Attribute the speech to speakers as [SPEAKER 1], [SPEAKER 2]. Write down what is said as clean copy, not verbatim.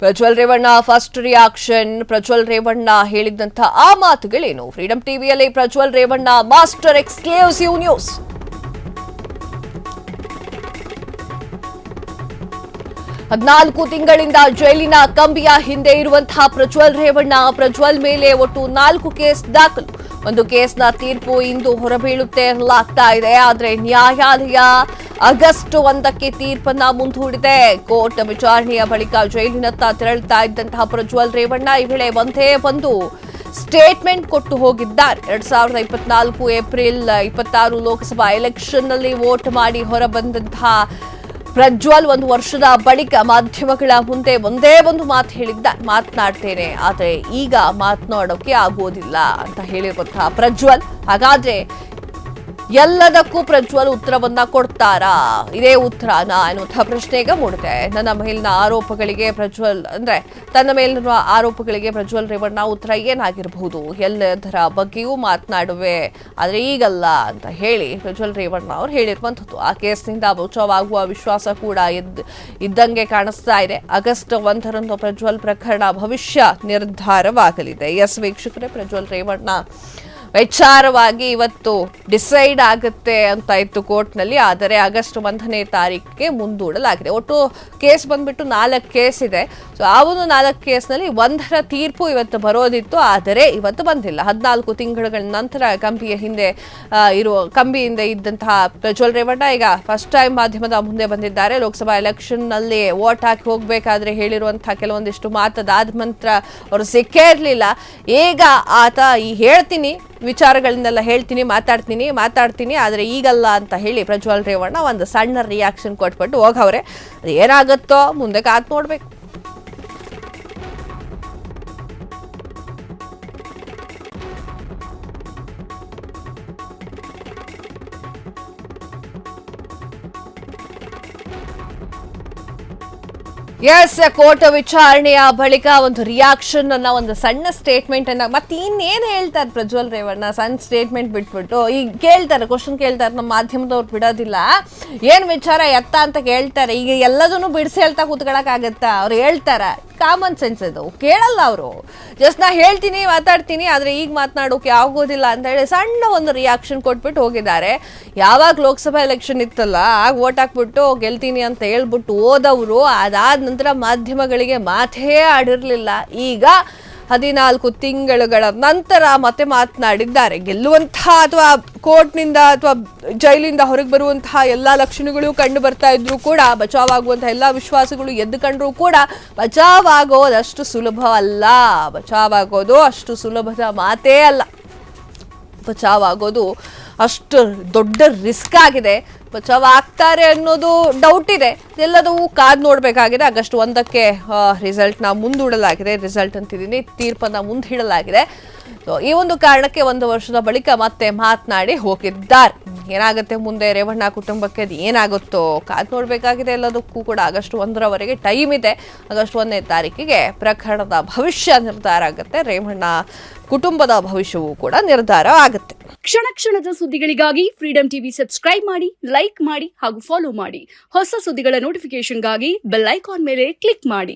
[SPEAKER 1] Prajwal Revanna first reaction. Prajwal Revanna ಹೇಳಿದಂತ ಆ ಮಾತುಗಳೇನು? ಫ್ರೀಡಂ ಟಿವಿಯಲ್ಲಿ Prajwal Revanna master exclusive news. 14 ತಿಂಗಳಿಂದ ಜೈಲಿನ ಕಂಬಿಯ ಹಿಂದೆ ಇರುವಂತಹ ಪ್ರಜ್ವಲ್ ರೇವಣ್ಣ. ಪ್ರಜ್ವಲ್ ಮೇಲೆ ಒಟ್ಟು 4 ಕೇಸ್ ದಾಖಲು. ಒಂದು ಕೇಸ್ನ ತೀರ್ಪು ಇಂದು ಹೊರಬೀಳುತ್ತೆ ಎನ್ನಲಾಗ್ತಾ ಇದೆ. ಆದರೆ ನ್ಯಾಯಾಲಯ ಆಗಸ್ಟ್ 1ಕ್ಕೆ ತೀರ್ಪನ್ನ ಮುಂದೂಡಿದೆ. ಕೋರ್ಟ್ ವಿಚಾರಣೆಯ ಬಳಿಕ ಜೈಲಿನತ್ತ ತೆರಳುತ್ತಾ ಇದ್ದಂತಹ ಪ್ರಜ್ವಲ್ ರೇವಣ್ಣ ಈ ವೇಳೆ ಒಂದೇ ಒಂದು ಸ್ಟೇಟ್ಮೆಂಟ್ ಕೊಟ್ಟು ಹೋಗಿದ್ದಾರೆ. 2024 ಏಪ್ರಿಲ್ 26 ಲೋಕಸಭಾ ಎಲೆಕ್ಷನ್ ನಲ್ಲಿ ವೋಟ್ ಮಾಡಿ ಹೊರಬಂದಂತಹ ಪ್ರಜ್ವಲ್ 1 ವರ್ಷದ ಬಳಿಕ ಮಾಧ್ಯಮಗಳ ಮುಂದೆ ಒಂದೇ ಒಂದು ಮಾತು ಹೇಳಿದ್ದಾರೆ, ಮಾತನಾಡ್ತೇನೆ ಆದರೆ ಈಗ ಮಾತನಾಡೋಕೆ ಆಗೋದಿಲ್ಲ ಅಂತ ಹೇಳಿರುವಂತಹ ಪ್ರಜ್ವಲ್. ಹಾಗಾದ್ರೆ ಎಲ್ಲದಕ್ಕೂ ಪ್ರಜ್ವಲ್ ಉತ್ತರವನ್ನ ಕೊಡ್ತಾರಾ? ಇದೇ ಉತ್ತರನ ಅನ್ನುವಂತಹ ಪ್ರಶ್ನೆ ಈಗ ಮೂಡುತ್ತೆ. ತನ್ನ ಮೇಲಿನ ಆರೋಪಗಳಿಗೆ ಪ್ರಜ್ವಲ್ ರೇವಣ್ಣ ಉತ್ತರ ಏನಾಗಿರಬಹುದು? ಎಲ್ಲದರ ಬಗ್ಗೆಯೂ ಮಾತನಾಡುವೆ ಆದರೆ ಈಗಲ್ಲ ಅಂತ ಹೇಳಿ ಪ್ರಜ್ವಲ್ ರೇವಣ್ಣ ಅವರು ಹೇಳಿರುವಂಥದ್ದು. ಆ ಕೇಸ್ನಿಂದ ಬಚಾವಾಗುವ ವಿಶ್ವಾಸ ಕೂಡ ಇದ್ದಂಗೆ ಕಾಣಿಸ್ತಾ ಇದೆ. ಆಗಸ್ಟ್ 1ರಂದು ಪ್ರಜ್ವಲ್ ಪ್ರಕರಣ ಭವಿಷ್ಯ ನಿರ್ಧಾರವಾಗಲಿದೆ. ಎಸ್ ವೀಕ್ಷಕರೇ, ಪ್ರಜ್ವಲ್ ರೇವಣ್ಣ ವಿಚಾರವಾಗಿ ಇವತ್ತು ಡಿಸೈಡ್ ಆಗುತ್ತೆ ಅಂತ ಇತ್ತು ಕೋರ್ಟ್ನಲ್ಲಿ. ಆದರೆ ಆಗಸ್ಟ್ 1ನೇ ತಾರೀಕಿಗೆ ಮುಂದೂಡಲಾಗಿದೆ. ಒಟ್ಟು ಕೇಸ್ ಬಂದ್ಬಿಟ್ಟು 4 ಕೇಸ್ ಇದೆ. ಸೊ ಆ ಒಂದು 4 ಕೇಸ್ನಲ್ಲಿ 1ರ ತೀರ್ಪು ಇವತ್ತು ಬರೋದಿತ್ತು, ಆದರೆ ಇವತ್ತು ಬಂದಿಲ್ಲ. 14 ತಿಂಗಳ ನಂತರ ಕಂಬಿಯಿಂದ ಇದ್ದಂತಹ ಪ್ರಜ್ವಲ್ ರೇವಣ್ಣ ಈಗ ಫಸ್ಟ್ ಟೈಮ್ ಮಾಧ್ಯಮದ ಮುಂದೆ ಬಂದಿದ್ದಾರೆ. ಲೋಕಸಭಾ ಎಲೆಕ್ಷನ್ ನಲ್ಲಿ ವೋಟ್ ಹಾಕಿ ಹೋಗ್ಬೇಕಾದ್ರೆ ಹೇಳಿರುವಂತಹ ಕೆಲವೊಂದಿಷ್ಟು ಮಾತದಾದ ನಂತರ ಅವರು ಸಿಕ್ಕೇ ಇರಲಿಲ್ಲ. ಈಗ ಆತ ಹೇಳ್ತೀನಿ ವಿಚಾರಗಳನ್ನೆಲ್ಲ ಹೇಳ್ತೀನಿ, ಮಾತಾಡ್ತೀನಿ ಆದರೆ ಈಗಲ್ಲ ಅಂತ ಹೇಳಿ ಪ್ರಜ್ವಲ್ ರೇವಣ್ಣ ಒಂದು ಸಣ್ಣ ರಿಯಾಕ್ಷನ್ ಕೊಟ್ಬಿಟ್ಟು ಹೋಗವ್ರೆ. ಅದು ಏನಾಗುತ್ತೋ ಮುಂದೆ ಕಾತ್ ನೋಡ್ಬೇಕು. ಎಸ್, ಕೋರ್ಟ್ ವಿಚಾರಣೆಯ ಬಳಿಕ ಒಂದು ರಿಯಾಕ್ಷನ್ ಅನ್ನ, ಒಂದು ಸಣ್ಣ ಸ್ಟೇಟ್ಮೆಂಟ್ ಅನ್ನ, ಮತ್ತೆ ಇನ್ನೇನ್ ಹೇಳ್ತಾರೆ ಪ್ರಜ್ವಲ್ ರೇವಣ್ಣ? ಸಣ್ಣ ಸ್ಟೇಟ್ಮೆಂಟ್ ಬಿಟ್ಬಿಟ್ಟು ಈಗ ಕೇಳ್ತಾರೆ, ಕ್ವಶನ್ ಕೇಳ್ತಾರೆ, ನಮ್ಮ ಮಾಧ್ಯಮದವ್ರು ಬಿಡೋದಿಲ್ಲ. ಏನ್ ವಿಚಾರ ಎತ್ತ ಅಂತ ಕೇಳ್ತಾರೆ. ಈಗ ಎಲ್ಲದನ್ನು ಬಿಡಿಸಿ ಹೇಳ್ತಾ ಕೂತ್ಕೊಳಕ್ ಆಗತ್ತಾ? ಅವ್ರು ಹೇಳ್ತಾರ, ಕಾಮನ್ ಸೆನ್ಸ್ ಅದು ಕೇಳಲ್ಲ ಅವರು. ಜಸ್ಟ್ ನಾ ಹೇಳ್ತೀನಿ, ಮಾತಾಡ್ತೀನಿ ಆದ್ರೆ ಈಗ ಮಾತನಾಡೋಕೆ ಆಗೋದಿಲ್ಲ ಅಂತ ಹೇಳಿ ಸಣ್ಣ ಒಂದು ರಿಯಾಕ್ಷನ್ ಕೊಟ್ಬಿಟ್ಟು ಹೋಗಿದ್ದಾರೆ. ಯಾವಾಗ ಲೋಕಸಭಾ ಎಲೆಕ್ಷನ್ ಇತ್ತಲ್ಲ ಆಗ ವೋಟ್ ಹಾಕ್ಬಿಟ್ಟು ಗೆಲ್ತೀನಿ ಅಂತ ಹೇಳ್ಬಿಟ್ಟು ಹೋದವರು ಅದಾದ ನಂತರ ಮಾಧ್ಯಮಗಳಿಗೆ ಮಾತೇ ಆಡಿರ್ಲಿಲ್ಲ. ಈಗ 14 ತಿಂಗಳುಗಳ ನಂತರ ಮತ್ತೆ ಮಾತನಾಡಿದ್ದಾರೆ. ಗೆಲ್ಲುವಂತಹ ಅಥವಾ ಕೋರ್ಟ್ನಿಂದ ಅಥವಾ ಜೈಲಿಂದ ಹೊರಗೆ ಬರುವಂತಹ ಎಲ್ಲಾ ಲಕ್ಷಣಗಳು ಕಂಡು ಬರ್ತಾ ಇದ್ರು ಕೂಡ, ಬಚಾವಾಗುವಂತಹ ಎಲ್ಲಾ ವಿಶ್ವಾಸಗಳು ಎದ್ದು ಕಂಡ್ರು ಕೂಡ ಬಚಾವಾಗೋದಷ್ಟು ಸುಲಭವಲ್ಲ. ಬಚಾವಾಗೋದು ಅಷ್ಟು ಸುಲಭದ ಮಾತೇ ಅಲ್ಲ. ಬಚಾವಾಗೋದು ಅಷ್ಟು ದೊಡ್ಡ ರಿಸ್ಕ್ ಆಗಿದೆ. ಬಚಾವ್ ಆಗ್ತಾರೆ ಅನ್ನೋದು ಡೌಟ್ ಇದೆ. ಎಲ್ಲದೂ ಕಾದ್ ನೋಡಬೇಕಾಗಿದೆ. ಆಗಸ್ಟ್ 1ಕ್ಕೆ ರಿಸಲ್ಟ್ನ ಮುಂದೂಡಲಾಗಿದೆ. ರಿಸಲ್ಟ್ ಅಂತಿದ್ದೀನಿ, ತೀರ್ಪನ್ನು ಮುಂದಿಡಲಾಗಿದೆ. ಸೊ ಈ ಒಂದು ಕಾರಣಕ್ಕೆ 1 ವರ್ಷದ ಬಳಿಕ ಮತ್ತೆ ಮಾತನಾಡಿ ಹೋಗಿದ್ದಾರೆ. ಏನಾಗುತ್ತೆ ಮುಂದೆ ರೇವಣ್ಣ ಕುಟುಂಬಕ್ಕೆ ಅದು ಏನಾಗುತ್ತೋ ಕಾದ್ ನೋಡಬೇಕಾಗಿದೆ. ಎಲ್ಲದಕ್ಕೂ ಕೂಡ ಆಗಸ್ಟ್ 1ರವರೆಗೆ ಟೈಮ್ ಇದೆ. ಆಗಸ್ಟ್ 1ನೇ ತಾರೀಕಿಗೆ ಪ್ರಕರಣದ ಭವಿಷ್ಯ ನಿರ್ಧಾರ ಆಗುತ್ತೆ. ರೇವಣ್ಣ ಕುಟುಂಬದ ಭವಿಷ್ಯವೂ ಕೂಡ ನಿರ್ಧಾರ ಆಗುತ್ತೆ.
[SPEAKER 2] ಕ್ಷಣ ಕ್ಷಣದ ಸುದ್ದಿಗಳಿಗಾಗಿ ಫ್ರೀಡಂ ಟಿವಿ ಸಬ್ಸ್ಕ್ರೈಬ್ ಮಾಡಿ, ಲೈಕ್ ಮಾಡಿ ಹಾಗೂ ಫಾಲೋ ಮಾಡಿ. ಹೊಸ ಸುದ್ದಿಗಳ ನೋಟಿಫಿಕೇಶನ್ಗಾಗಿ ಬೆಲ್ ಐಕಾನ್ ಮೇಲೆ ಕ್ಲಿಕ್ ಮಾಡಿ.